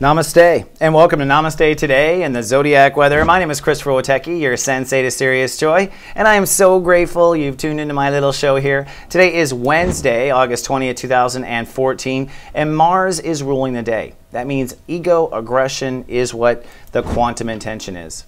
Namaste, and welcome to Namaste Today in the Zodiac weather. My name is Christopher Witecki, your Sensei to Sirius Joy, and I am so grateful you've tuned into my little show here. Today is Wednesday, August 20th, 2014, and Mars is ruling the day. That means ego aggression is what the quantum intention is.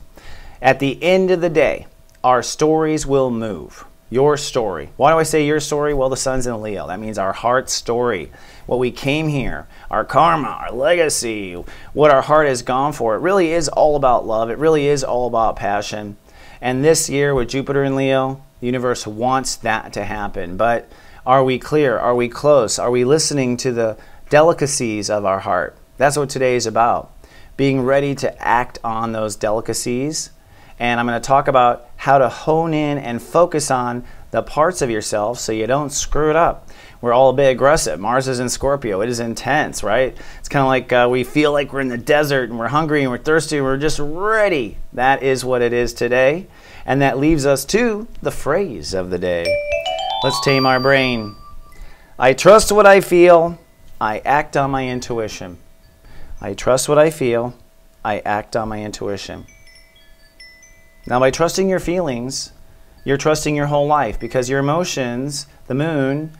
At the end of the day, our stories will move. Your story. Why do I say your story? Well, the sun's in Leo. That means our heart story. What we came here, our karma, our legacy, what our heart has gone for. It really is all about love. It really is all about passion. And this year with Jupiter in Leo, the universe wants that to happen. But are we clear? Are we close? Are we listening to the delicacies of our heart? That's what today is about. Being ready to act on those delicacies. And I'm going to talk about how to hone in and focus on the parts of yourself so you don't screw it up. We're all a bit aggressive. Mars is in Scorpio. It is intense, right? It's kind of like we feel like we're in the desert and we're hungry and we're thirsty and we're just ready. That is what it is today. And that leaves us to the phrase of the day. Let's tame our brain. I trust what I feel. I act on my intuition. I trust what I feel. I act on my intuition. Now, by trusting your feelings, you're trusting your whole life, because your emotions, the moon,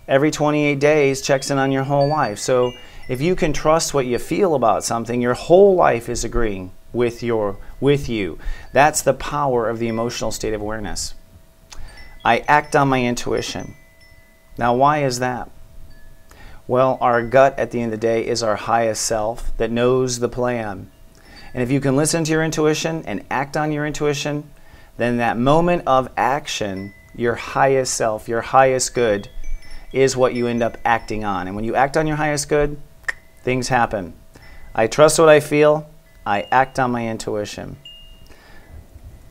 every 28 days checks in on your whole life. So if you can trust what you feel about something, your whole life is agreeing with you. That's the power of the emotional state of awareness. I act on my intuition. Now, why is that? Well, our gut at the end of the day is our highest self that knows the plan. And if you can listen to your intuition and act on your intuition, then that moment of action, your highest self, your highest good, is what you end up acting on. And when you act on your highest good, things happen. I trust what I feel. I act on my intuition.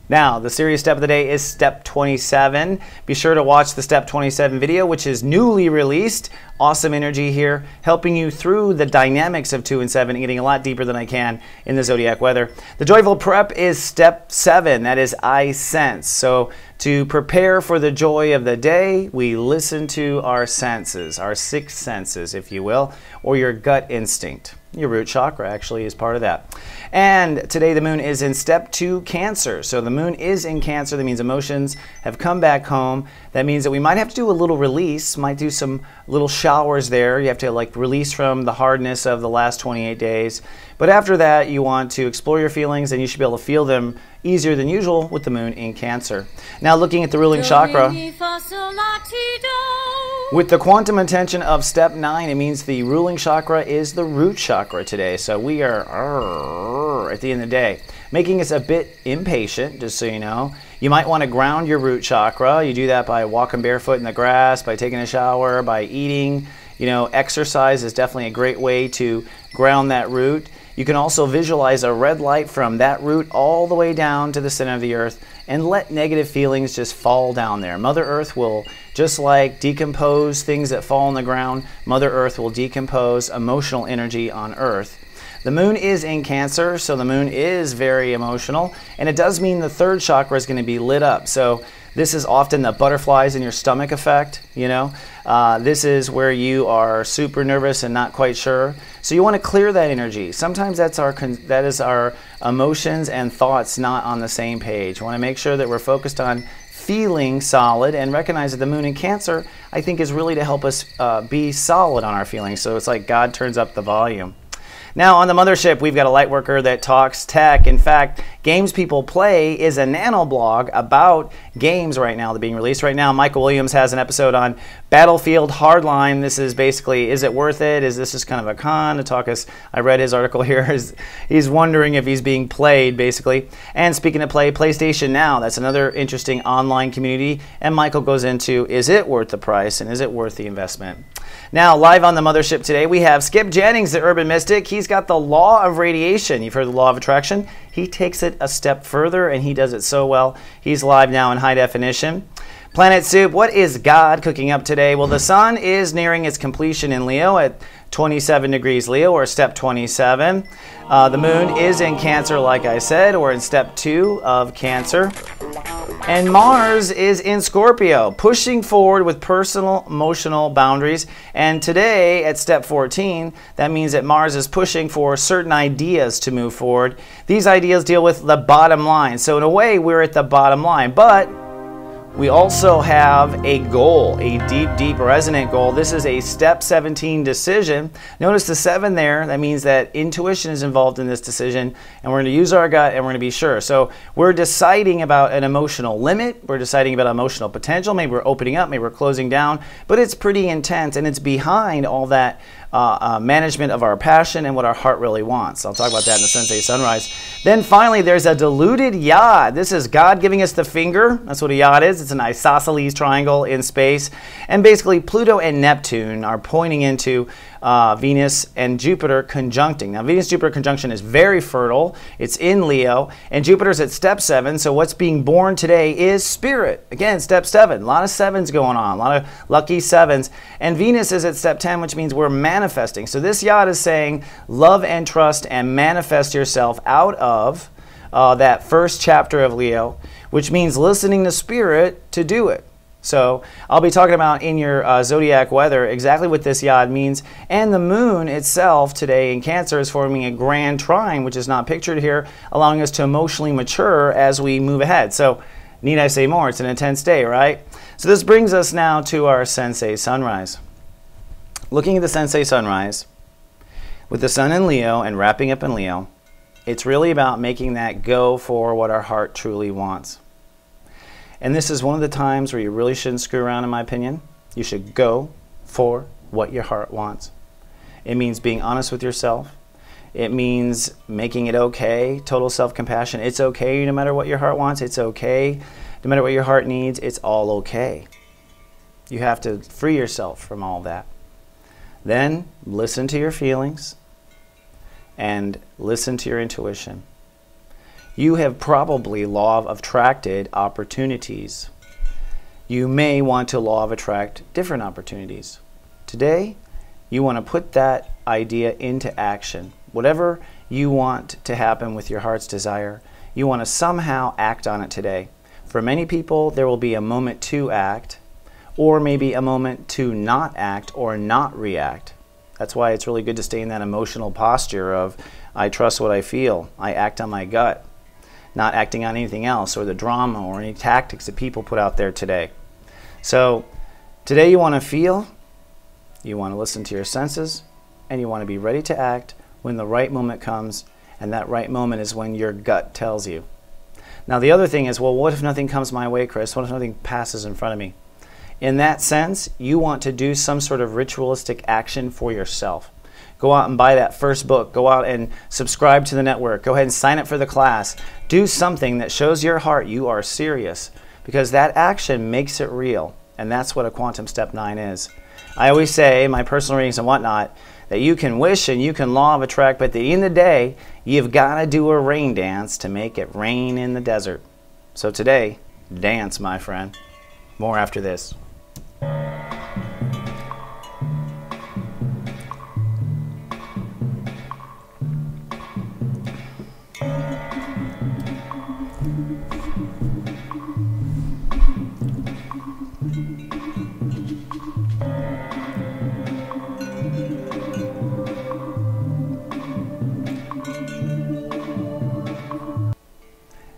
Now, the serious step of the day is step 27. Be sure to watch the step 27 video, which is newly released. Awesome energy here, helping you through the dynamics of 2 and 7 and getting a lot deeper than I can in the Zodiac weather. The joyful prep is step 7. That is I sense. So to prepare for the joy of the day, we listen to our senses, our 6 senses, if you will, or your gut instinct. Your root chakra actually is part of that. And today the moon is in step 2, Cancer. So the moon is in Cancer. That means emotions have come back home. That means that we might have to do a little release, might do some little showers there. You have to like release from the hardness of the last 28 days. But after that, you want to explore your feelings, and you should be able to feel them easier than usual with the moon in Cancer. Now, looking at the ruling chakra, with the quantum intention of step 9, it means the ruling chakra is the root chakra today. So we are at the end of the day, making us a bit impatient, just so you know. You might want to ground your root chakra. You do that by walking barefoot in the grass, by taking a shower, by eating. You know, exercise is definitely a great way to ground that root. You can also visualize a red light from that root all the way down to the center of the earth and let negative feelings just fall down there. Mother Earth will, just like decompose things that fall on the ground, Mother Earth will decompose emotional energy on Earth. The moon is in Cancer, so the moon is very emotional, and it does mean the 3rd chakra is going to be lit up. So this is often the butterflies in your stomach effect, you know. This is where you are super nervous and not quite sure. So you want to clear that energy. Sometimes that is our emotions and thoughts not on the same page. We want to make sure that we're focused on feeling solid and recognize that the moon in Cancer, I think, is really to help us be solid on our feelings. So it's like God turns up the volume. Now, on the mothership, we've got a light worker that talks tech. In fact, Games People Play is a nano blog about games right now that are being released right now. Michael Williams has an episode on Battlefield Hardline. This is basically, is it worth it? Is this just kind of a con to talk us? I read his article here. He's wondering if he's being played, basically. And speaking of play, PlayStation Now, that's another interesting online community. And Michael goes into, is it worth the price and is it worth the investment? Now, live on the mothership today, we have Skip Jennings, the urban mystic. He's got the law of radiation. You've heard the law of attraction. He takes it a step further, and he does it so well. He's live now in high definition. Planet Soup, what is God cooking up today? Well, the sun is nearing its completion in Leo at 27 degrees Leo, or step 27. The moon is in Cancer, like I said, or in step 2 of Cancer. And Mars is in Scorpio, pushing forward with personal, emotional boundaries. And today, at step 14, that means that Mars is pushing for certain ideas to move forward. These ideas deal with the bottom line. So in a way, we're at the bottom line. But we also have a goal, a deep, deep resonant goal. This is a step 17 decision. Notice the 7 there. That means that intuition is involved in this decision, and we're going to use our gut, and we're going to be sure. So we're deciding about an emotional limit. We're deciding about emotional potential. Maybe we're opening up, maybe we're closing down, but it's pretty intense, and it's behind all that management of our passion and what our heart really wants. I'll talk about that in the Sensei Sunrise. Then finally, there's a diluted YOD. This is God giving us the finger. That's what a YOD is. It's an isosceles triangle in space. And basically, Pluto and Neptune are pointing into Venus and Jupiter conjuncting. Now, Venus-Jupiter conjunction is very fertile. It's in Leo, and Jupiter's at step 7, so what's being born today is spirit. Again, step 7. A lot of 7s going on, a lot of lucky 7s. And Venus is at step 10, which means we're manifesting. So this YOD is saying, love and trust and manifest yourself out of that first chapter of Leo, which means listening to spirit to do it. So I'll be talking about in your zodiac weather exactly what this YOD means. And the moon itself today in Cancer is forming a grand trine, which is not pictured here, allowing us to emotionally mature as we move ahead. So need I say more? It's an intense day, right? So this brings us now to our Sensei Sunrise. Looking at the Sensei Sunrise, with the sun in Leo and wrapping up in Leo, it's really about making that go for what our heart truly wants. And this is one of the times where you really shouldn't screw around, in my opinion. You should go for what your heart wants. It means being honest with yourself. It means making it okay, total self-compassion. It's okay no matter what your heart wants. It's okay no matter what your heart needs. It's all okay. You have to free yourself from all that. Then listen to your feelings and listen to your intuition. You have probably law of attracted opportunities. You may want to law of attract different opportunities. Today, you want to put that idea into action. Whatever you want to happen with your heart's desire, you want to somehow act on it today. For many people, there will be a moment to act, or maybe a moment to not act or not react. That's why it's really good to stay in that emotional posture of, I trust what I feel, I act on my gut, not acting on anything else or the drama or any tactics that people put out there today. So today you want to feel, you want to listen to your senses, and you want to be ready to act when the right moment comes, and that right moment is when your gut tells you. Now the other thing is, well, what if nothing comes my way, Chris? What if nothing passes in front of me? In that sense, you want to do some sort of ritualistic action for yourself. Go out and buy that first book. Go out and subscribe to the network. Go ahead and sign up for the class. Do something that shows your heart you are serious, because that action makes it real. And that's what a quantum step 9 is. I always say in my personal readings and whatnot that you can wish and you can law of attract, but at the end of the day, you've got to do a rain dance to make it rain in the desert. So today, dance, my friend. More after this.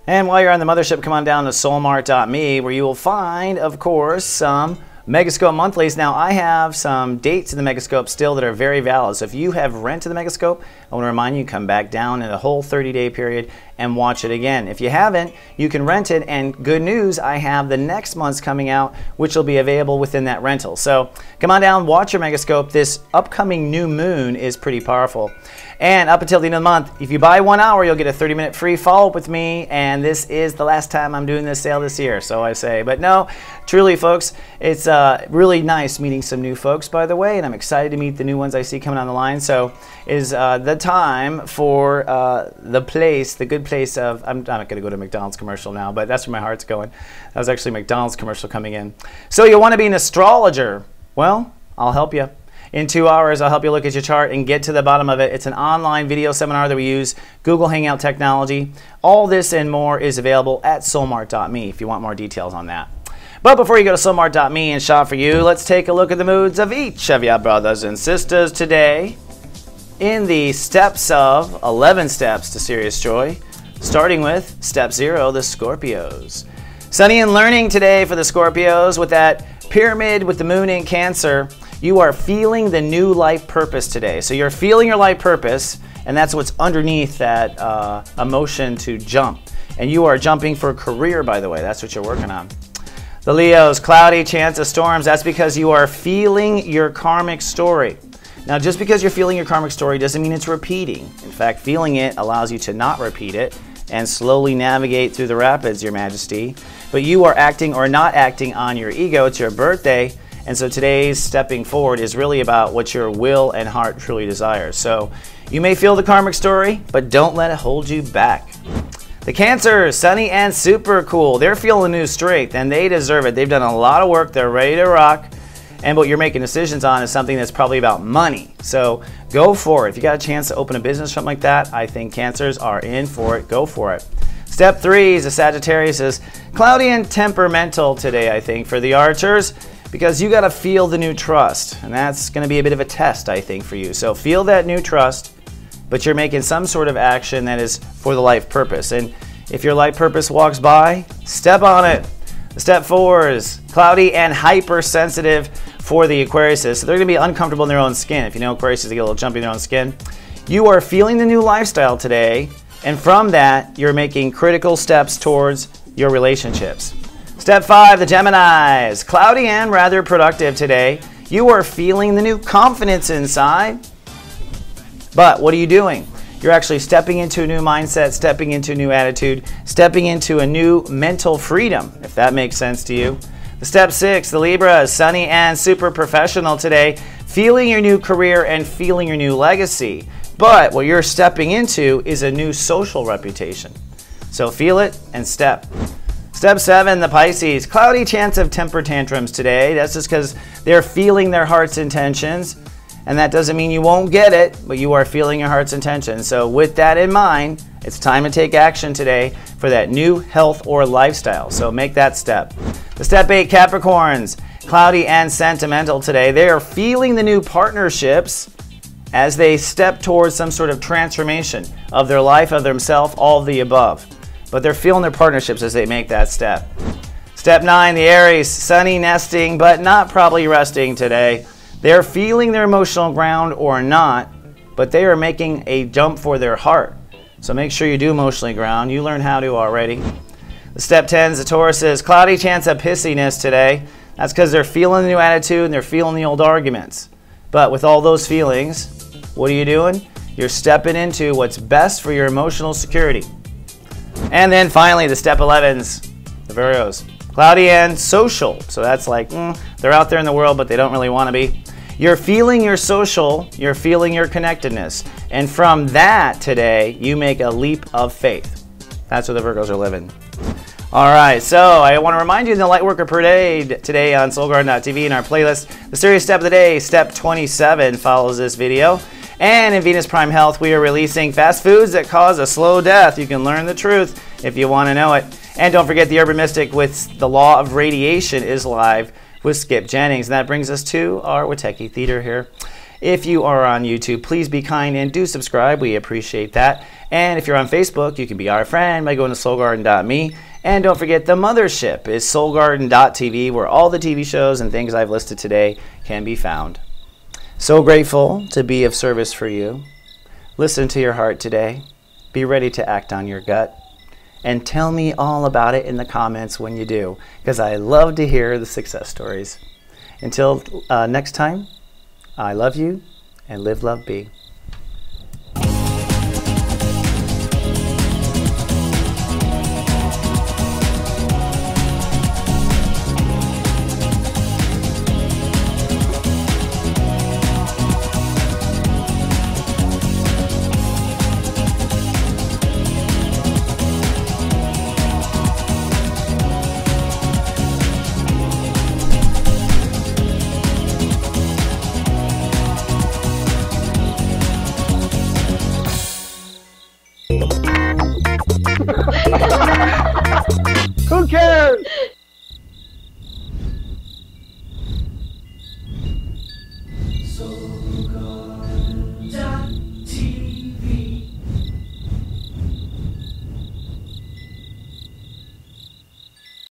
And while you're on the mothership, come on down to soulmart.me, where you will find, of course, some Megascope monthlies. Now, I have some dates in the Megascope still that are very valid. So if you have rented the Megascope, I want to remind you, come back down in a whole 30-day period and watch it again. If you haven't, you can rent it, and good news, I have the next month's coming out, which will be available within that rental. So come on down, watch your Megascope. This upcoming new moon is pretty powerful. And up until the end of the month, if you buy 1 hour, you'll get a 30-minute free follow-up with me, and this is the last time I'm doing this sale this year, so I say. But no, truly, folks, it's really nice meeting some new folks, by the way, and I'm excited to meet the new ones I see coming on the line. So is the time for the place, the good good place of, I'm not going to go to McDonald's commercial now, but that's where my heart's going. That was actually a McDonald's commercial coming in. So you want to be an astrologer? Well, I'll help you. In 2 hours, I'll help you look at your chart and get to the bottom of it. It's an online video seminar that we use, Google Hangout technology. All this and more is available at soulmart.me if you want more details on that. But before you go to soulmart.me and shop for you, let's take a look at the moods of each of your brothers and sisters today in the steps of 11 steps to Sirius Joy, starting with step 0, the Scorpios. Sunny and learning today for the Scorpios with that pyramid with the moon in Cancer. You are feeling the new life purpose today. So you're feeling your life purpose, and that's what's underneath that emotion to jump. And you are jumping for a career, by the way. That's what you're working on. The Leos, cloudy, chance of storms. That's because you are feeling your karmic story. Now, just because you're feeling your karmic story doesn't mean it's repeating. In fact, feeling it allows you to not repeat it and slowly navigate through the rapids, Your Majesty. But you are acting or not acting on your ego. It's your birthday. And so today's stepping forward is really about what your will and heart truly desires. So you may feel the karmic story, but don't let it hold you back. The Cancers, sunny and super cool. They're feeling new strength, and they deserve it. They've done a lot of work. They're ready to rock. And what you're making decisions on is something that's probably about money. So go for it. If you got a chance to open a business, something like that, I think Cancers are in for it. Go for it. Step 3 is the Sagittarius is cloudy and temperamental today, I think, for the Archers. Because you got to feel the new trust, and that's going to be a bit of a test, I think, for you. So feel that new trust, but you're making some sort of action that is for the life purpose. And if your life purpose walks by, step on it. Step 4 is cloudy and hypersensitive for the Aquariuses. So they're going to be uncomfortable in their own skin. If you know Aquariuses, they get a little jumpy in their own skin. You are feeling the new lifestyle today, and from that, you're making critical steps towards your relationships. Step 5, the Geminis. Cloudy and rather productive today. You are feeling the new confidence inside. But what are you doing? You're actually stepping into a new mindset, stepping into a new attitude, stepping into a new mental freedom, if that makes sense to you. The step 6, the Libras. Sunny and super professional today. Feeling your new career and feeling your new legacy. But what you're stepping into is a new social reputation. So feel it and step. Step 7, the Pisces. Cloudy chance of temper tantrums today. That's just because they're feeling their heart's intentions. And that doesn't mean you won't get it, but you are feeling your heart's intentions. So with that in mind, it's time to take action today for that new health or lifestyle. So make that step. The step 8, Capricorns. Cloudy and sentimental today. They are feeling the new partnerships as they step towards some sort of transformation of their life, of themselves, all of the above. But they're feeling their partnerships as they make that step. Step 9, the Aries. Sunny, nesting, but not probably resting today. They're feeling their emotional ground or not, but they are making a jump for their heart. So make sure you do emotionally ground. You learn how to already. The step 10 is the Tauruses. Cloudy chance of pissiness today. That's because they're feeling the new attitude and they're feeling the old arguments. But with all those feelings, what are you doing? You're stepping into what's best for your emotional security. And then finally, the step 11s, the Virgos. Cloudy and social. So that's like, they're out there in the world, but they don't really want to be. You're feeling your social, you're feeling your connectedness. And from that today, you make a leap of faith. That's where the Virgos are living. All right, so I want to remind you in the Lightworker Parade today on soulgarden.tv in our playlist, the Serious Step of the Day, Step 27, follows this video. And in Venus Prime Health, we are releasing fast foods that cause a slow death. You can learn the truth if you want to know it. And don't forget the Urban Mystic with the Law of Radiation is live with Skip Jennings. And that brings us to our Witecki Theater here. If you are on YouTube, please be kind and do subscribe. We appreciate that. And if you're on Facebook, you can be our friend by going to soulgarden.me. And don't forget the mothership is soulgarden.tv, where all the TV shows and things I've listed today can be found. So grateful to be of service for you. Listen to your heart today. Be ready to act on your gut. And tell me all about it in the comments when you do, because I love to hear the success stories. Until next time, I love you and live, love, be. Who cares?